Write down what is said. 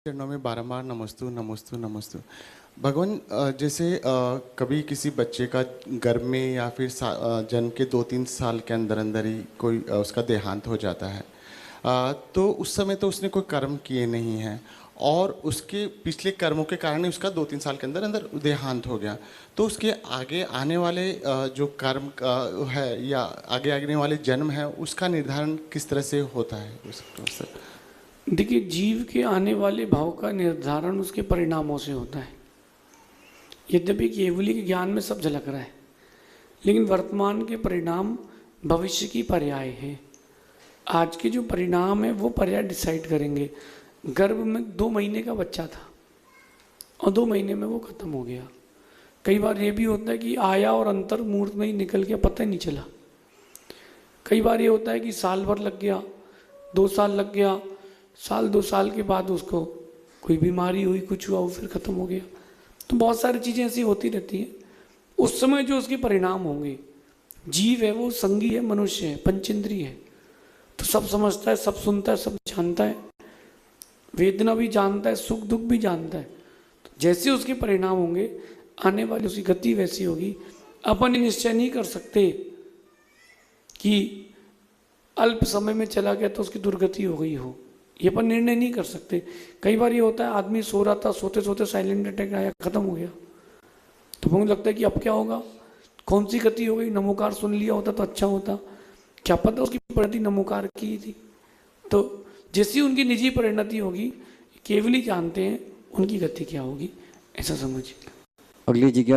चरणों में बारंबार नमस्तु नमस्तु नमस्तु। भगवान, जैसे कभी किसी बच्चे का गर्भ में या फिर जन्म के 2-3 साल के अंदर अंदर ही कोई उसका देहांत हो जाता है। तो उस समय तो उसने कोई कर्म किए नहीं हैं और उसके पिछले कर्मों के कारण ही उसका 2-3 साल के अंदर अंदर देहांत हो गया। तो उसके आगे आने वाले जो कर्म है या आगे आने वाले जन्म है उसका निर्धारण किस तरह से होता है उसका? देखिए, जीव के आने वाले भाव का निर्धारण उसके परिणामों से होता है। यद्यपि केवली के ज्ञान में सब झलक रहा है, लेकिन वर्तमान के परिणाम भविष्य की पर्याय हैं। आज के जो परिणाम है वो पर्याय डिसाइड करेंगे। गर्भ में 2 महीने का बच्चा था और 2 महीने में वो खत्म हो गया। कई बार ये भी होता है कि आया और अंतर मुहूर्त में ही निकल गया, पता ही नहीं चला। कई बार ये होता है कि साल भर लग गया, 2 साल लग गया, साल 2 साल के बाद उसको कोई बीमारी हुई, कुछ हुआ, वो फिर ख़त्म हो गया। तो बहुत सारी चीज़ें ऐसी होती रहती हैं। उस समय जो उसके परिणाम होंगे, जीव है वो संगी है, मनुष्य है, पंचेंद्रिय है, तो सब समझता है, सब सुनता है, सब जानता है, वेदना भी जानता है, सुख दुख भी जानता है। तो जैसे उसके परिणाम होंगे, आने वाली उसकी गति वैसी होगी। अपन निश्चय नहीं कर सकते कि अल्प समय में चला गया तो उसकी दुर्गति हो गई हो, ये पर निर्णय नहीं कर सकते। कई बार ये होता है, आदमी सो रहा था, सोते सोते साइलेंट अटैक आया, खत्म हो गया, तो मुझे लगता है कि अब क्या होगा, कौन सी गति हो गई, नमोकार सुन लिया होता तो अच्छा होता, क्या पता उसकी परिणति नमोकार की थी। तो जैसी उनकी निजी परिणति होगी, केवल ही जानते हैं उनकी गति क्या होगी, ऐसा समझिए। अगली जिज्ञासा